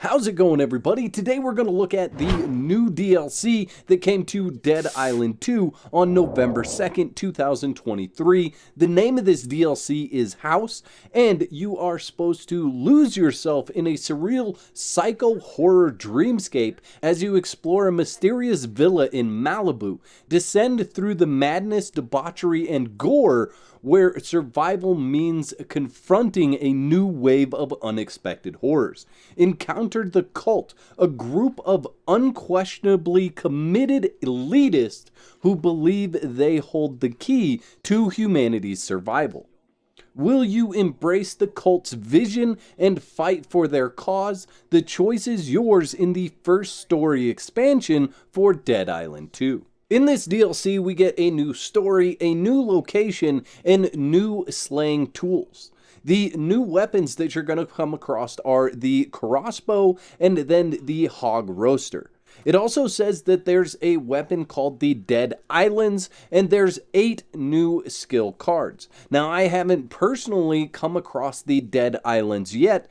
How's it going, everybody? Today we're going to look at the new DLC that came to Dead Island 2 on November 2nd, 2023. The name of this DLC is Haus, and you are supposed to lose yourself in a surreal psycho-horror dreamscape as you explore a mysterious villa in Malibu. Descend through the madness, debauchery, and gore where survival means confronting a new wave of unexpected horrors. Encounter the Kult, a group of unquestionably committed elitists who believe they hold the key to humanity's survival. Will you embrace the cult's vision and fight for their cause? The choice is yours in the first story expansion for Dead Island 2. In this DLC, we get a new story, a new location, and new slaying tools. The new weapons that you're going to come across are the crossbow and then the hog roaster. It also says that there's a weapon called the Dead Islands, and there's 8 new skill cards. Now, I haven't personally come across the Dead Islands yet,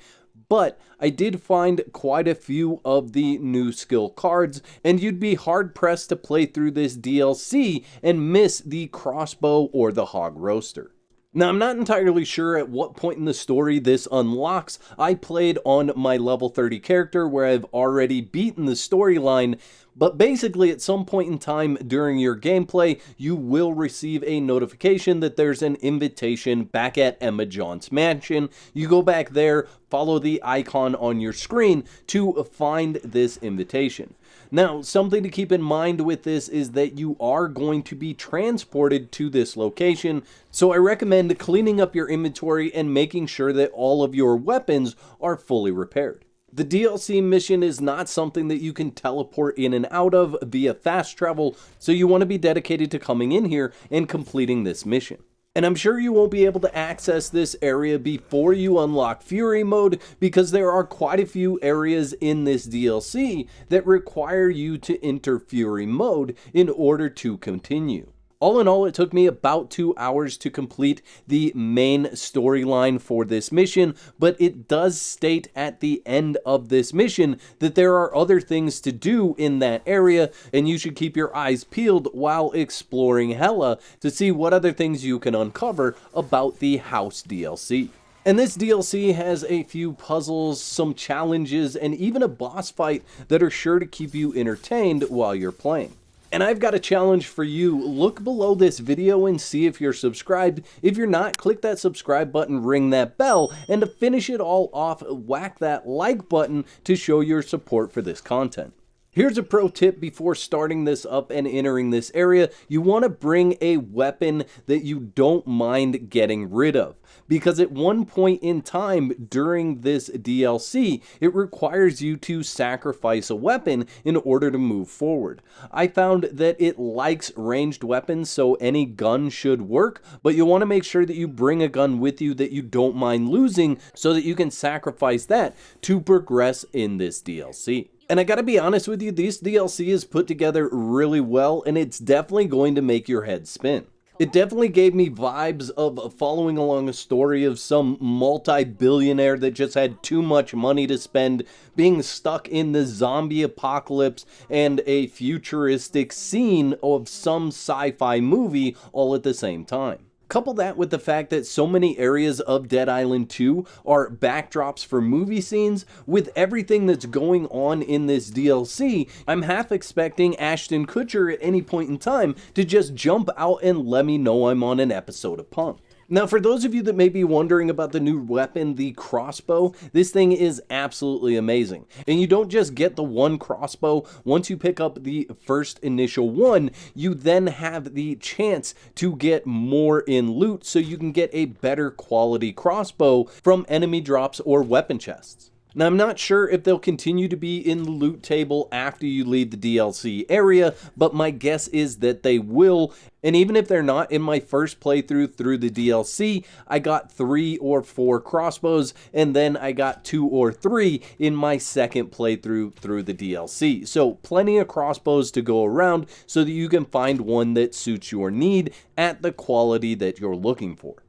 but I did find quite a few of the new skill cards, and you'd be hard-pressed to play through this DLC and miss the crossbow or the hog roaster. Now, I'm not entirely sure at what point in the story this unlocks. I played on my level 30 character where I've already beaten the storyline, but basically at some point in time during your gameplay, you will receive a notification that there's an invitation back at Emma John's mansion. You go back there, follow the icon on your screen to find this invitation. Now, something to keep in mind with this is that you are going to be transported to this location, so I recommend cleaning up your inventory and making sure that all of your weapons are fully repaired. The DLC mission is not something that you can teleport in and out of via fast travel, so you want to be dedicated to coming in here and completing this mission. And I'm sure you won't be able to access this area before you unlock Fury mode, because there are quite a few areas in this DLC that require you to enter Fury mode in order to continue. All in all, it took me about 2 hours to complete the main storyline for this mission, but it does state at the end of this mission that there are other things to do in that area, and you should keep your eyes peeled while exploring hella to see what other things you can uncover about the Haus DLC. And this DLC has a few puzzles, some challenges, and even a boss fight that are sure to keep you entertained while you're playing. And I've got a challenge for you. Look below this video and see if you're subscribed. If you're not, click that subscribe button, ring that bell, and to finish it all off, whack that like button to show your support for this content. Here's a pro tip before starting this up and entering this area. You want to bring a weapon that you don't mind getting rid of, because at one point in time during this DLC, it requires you to sacrifice a weapon in order to move forward. I found that it likes ranged weapons, so any gun should work, but you want to make sure that you bring a gun with you that you don't mind losing so that you can sacrifice that to progress in this DLC. And I gotta be honest with you, this DLC is put together really well, and it's definitely going to make your head spin. It definitely gave me vibes of following along a story of some multi-billionaire that just had too much money to spend, being stuck in the zombie apocalypse and a futuristic scene of some sci-fi movie all at the same time. Couple that with the fact that so many areas of Dead Island 2 are backdrops for movie scenes. With everything that's going on in this DLC, I'm half expecting Ashton Kutcher at any point in time to just jump out and let me know I'm on an episode of Punk. Now, for those of you that may be wondering about the new weapon, the crossbow, this thing is absolutely amazing. And you don't just get the one crossbow. Once you pick up the first initial one, you then have the chance to get more in loot so you can get a better quality crossbow from enemy drops or weapon chests. Now, I'm not sure if they'll continue to be in the loot table after you leave the DLC area, but my guess is that they will. And even if they're not, in my first playthrough through the DLC, I got 3 or 4 crossbows, and then I got 2 or 3 in my second playthrough through the DLC. So plenty of crossbows to go around so that you can find one that suits your need at the quality that you're looking for.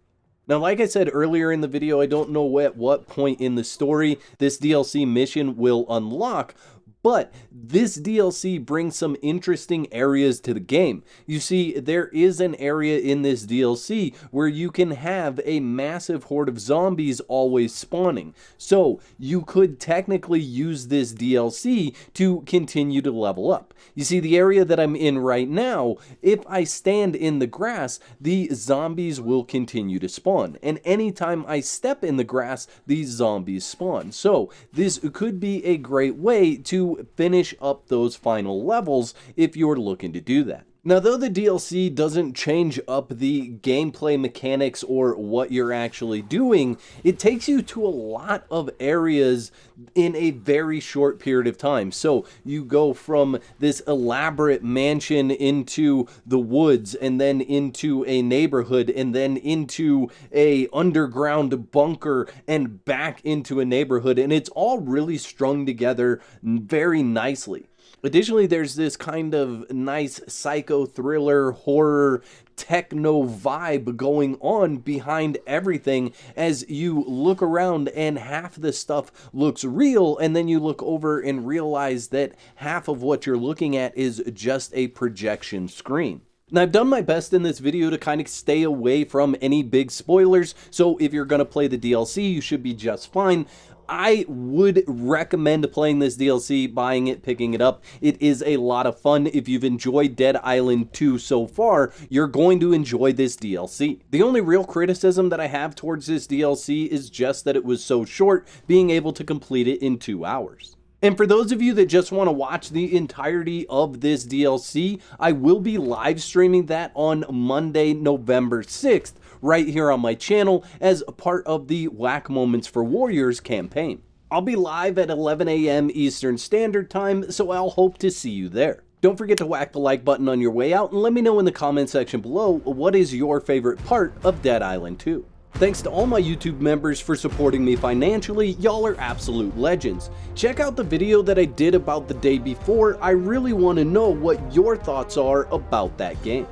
Now, like I said earlier in the video, I don't know at what point in the story this DLC mission will unlock, but this DLC brings some interesting areas to the game. You see, there is an area in this DLC where you can have a massive horde of zombies always spawning. So you could technically use this DLC to continue to level up. You see, the area that I'm in right now, if I stand in the grass, the zombies will continue to spawn. And anytime I step in the grass, these zombies spawn. So this could be a great way to finish up those final levels if you're looking to do that. Now, though the DLC doesn't change up the gameplay mechanics or what you're actually doing, it takes you to a lot of areas in a very short period of time. So you go from this elaborate mansion into the woods, and then into a neighborhood, and then into a underground bunker, and back into a neighborhood, and it's all really strung together very nicely. Additionally, there's this kind of nice psycho thriller horror techno vibe going on behind everything as you look around and half the stuff looks real, and then you look over and realize that half of what you're looking at is just a projection screen. Now, I've done my best in this video to kind of stay away from any big spoilers, so if you're going to play the DLC, you should be just fine. I would recommend playing this DLC, buying it, picking it up. It is a lot of fun. If you've enjoyed Dead Island 2 so far, you're going to enjoy this DLC. The only real criticism that I have towards this DLC is just that it was so short, being able to complete it in 2 hours. And for those of you that just want to watch the entirety of this DLC, I will be live streaming that on Monday, November 6th, right here on my channel as a part of the Wak Moments for Warriors campaign. I'll be live at 11 a.m. Eastern Standard Time, so I'll hope to see you there. Don't forget to whack the like button on your way out, and let me know in the comment section below what is your favorite part of Dead Island 2. Thanks to all my YouTube members for supporting me financially. Y'all are absolute legends. Check out the video that I did about the day before. I really want to know what your thoughts are about that game.